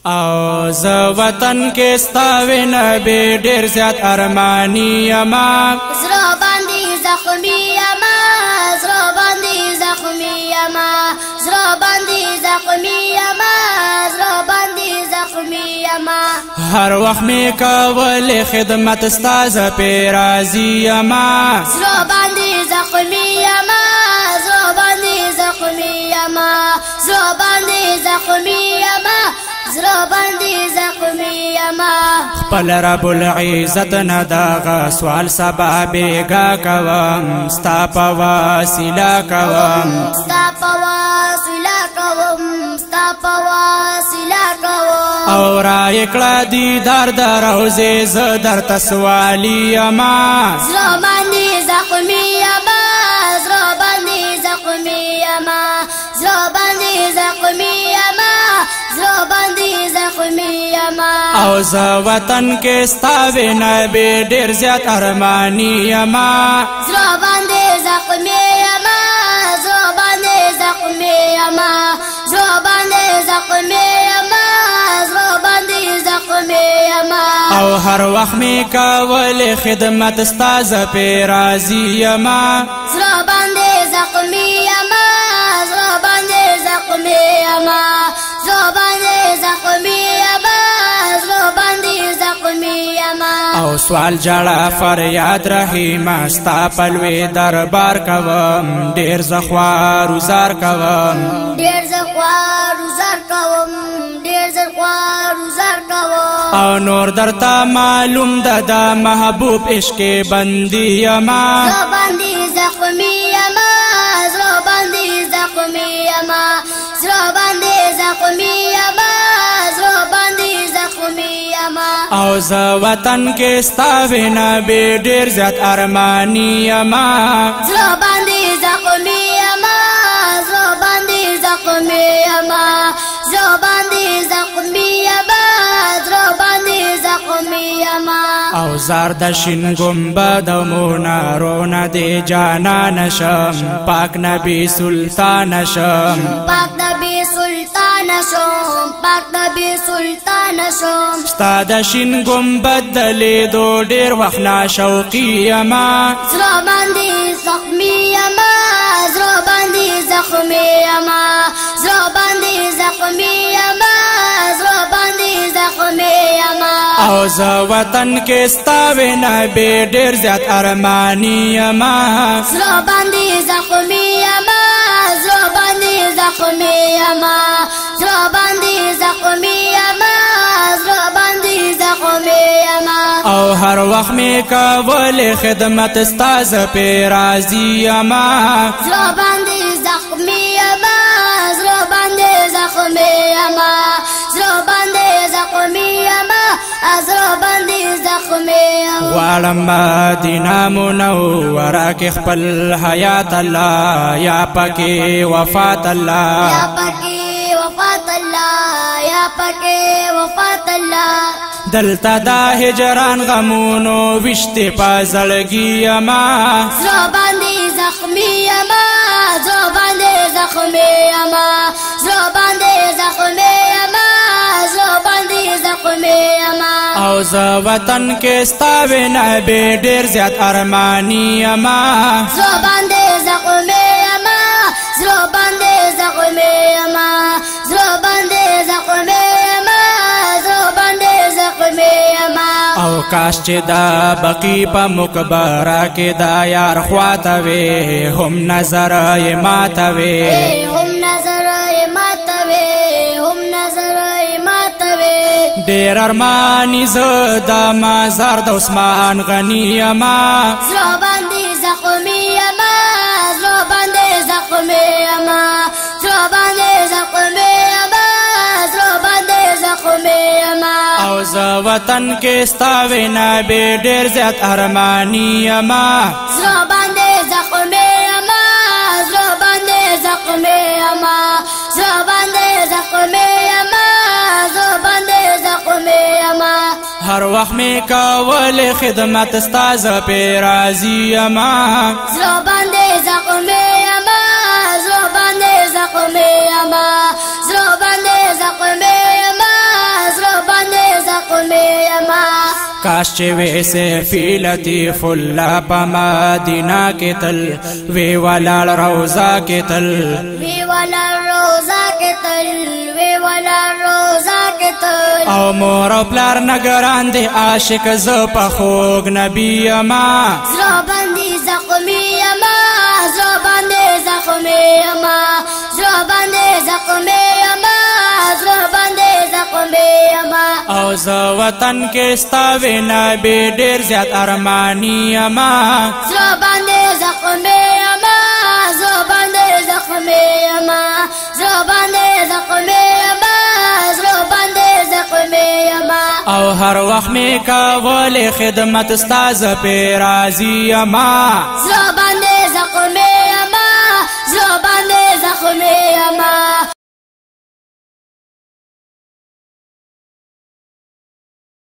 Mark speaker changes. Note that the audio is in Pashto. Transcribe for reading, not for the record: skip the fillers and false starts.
Speaker 1: او ز وطن کې ستاوي نبی ډیر زیات ارمانی یما
Speaker 2: زړه باندې زخمی یما زړه باندې زخمی یما زړه باندې زخمی یما زړه باندې زخمی یما
Speaker 1: هر وخت می کول خدمت استاد په راضی یما
Speaker 2: زړه باندې زخمی یما زړه باندې زخمی یما زړه باندې زخمی یما زړه باندې زخمی یما
Speaker 1: خپل رب العزت نه داغه سوال سبا بیگا کوم ستا په وسیله کوم
Speaker 2: ستا په وسیله کوم ستا په وسیله کوم
Speaker 1: او را یکړه دیدار د روزې ز درته سوالی یما
Speaker 2: زړه باندې زخمی یما زړه باندې زخمی یما زړه باندې زخمی یما زړه باندې زخمی یما
Speaker 1: او ز وطن کې ستاوي نبی ډیر زیات ارمانی یما
Speaker 2: زړه باندې زخمی یما زړه باندې زخمی یما زړه باندې زخمی یما زړه باندې زخمی یما
Speaker 1: او هر وخت می کول خدمت استاد په راضی یما
Speaker 2: زړه باندې زخمی یما زړه باندې زخمی یما زړه باندې زخمی یما زړه باندې زخمی یما
Speaker 1: او سوال جړه فریاد رحیم استا پلوي دربار کوم ډیر زخوار وزار کوم
Speaker 2: ډیر زخوار وزار کوم ډیر زخوار وزار کوم
Speaker 1: او نور درته معلوم ده د محبوب عشق بندي یما
Speaker 2: زړه باندې زخمی یما زړه باندې زخمی یما زړه باندې زخمی یما زړه باندې زخمی یما
Speaker 1: او ز وطن کې ستاوي نبی ډیر زیات ارمانی یما
Speaker 2: زړه باندې زخمی یما زړه باندې زخمی یما زړه باندې زخمی یما زړه باندې زخمی یما
Speaker 1: او زار د شین گنبد او منارونه دی جانا نشم پاک نبی سلطان شم
Speaker 2: پاک نبی سلطان شم پاک نبی سلطان شم
Speaker 1: ستا د شین گنبد د لیدو ډیر وخت ناشوقي یما
Speaker 2: زړه باندې زخمی یما زړه باندې زخمی یما زړه باندې زخمی یما زړه باندې زخمی یما
Speaker 1: او ز وطن کې ستاوي نبی ډیر زیات ارمانی یما
Speaker 2: زړه باندې زخمی یما زړه باندې زخمی یما زړه باندې زخمی یما زړه باندې زخمی یما
Speaker 1: او هر وخت می کول خدمت استاد په راضی یما
Speaker 2: زړه باندې زخمی یما زړه باندې زخمی یما زړه باندې زخمی یما زړه باندې زخمی یما
Speaker 1: غواړم مدینه منوره کې خپل حیات الله یا پکې وفات الله
Speaker 2: یا پکې وفات الله یا پکې وفات الله
Speaker 1: دلته دا هجران غمونو وشته پازړګي یما
Speaker 2: زړه باندې زخمی یما زړه باندې زخمی یما زړه باندې زخمی یما زړه باندې زخمی یما
Speaker 1: او ز وطن کې ستاوي نبی ډیر زیات ارمانی یما
Speaker 2: زړه باندې زخمی یما زړه باندې زخمی یما زړه باندې زخمی یما زړه باندې زخمی یما
Speaker 1: او کاش چې دا بقی په مقبره کې دا یار خواته وي هم نظر یې ماته وي
Speaker 2: هم نظر یې ماته وي هم نظر یې ماته وي
Speaker 1: ډیر ارمانی زه د مزار د عثمان غنی یما
Speaker 2: زړه باندې زخمی یما زړه باندې زخمی یما زړه باندې زخمی یما زړه باندې زخمی یما
Speaker 1: او ز وطن کې ستاوي نبی ډیر زیات ارمانی یما
Speaker 2: زړه باندې زخمی یما زړه باندې زخمی یما زړه باندې زخمی یما زړه باندې زخمی یما
Speaker 1: هر وخت می کول خدمت استاد په راضی یما
Speaker 2: زړه باندې زخمی یما زړه باندې زخمی یما زړه باندې زخمی یما
Speaker 1: کاش چې وې سیفی لطیف الله په مدینه کې تل وی ولاړ روضه کې تل
Speaker 2: وی ولاړ روضه کې تل وی ولاړ روضه کې تل
Speaker 1: او مور او پلار نگران دی عاشق ز په خوږ نبی یما
Speaker 2: زړه باندې زخمی یما زړه باندې زخمی یما زړه باندې زخمی یما زړه باندې زخمی یما
Speaker 1: او ز وطن کې ستا وینا به ډیر زیات ارمانی یما
Speaker 2: زړه باندې زخمی یما زړه باندې زخمی یما زړه باندې زخمی یما زړه باندې زخمی یما
Speaker 1: او هر وخت می کول خدمت ستا ز په راضی یما
Speaker 2: زړه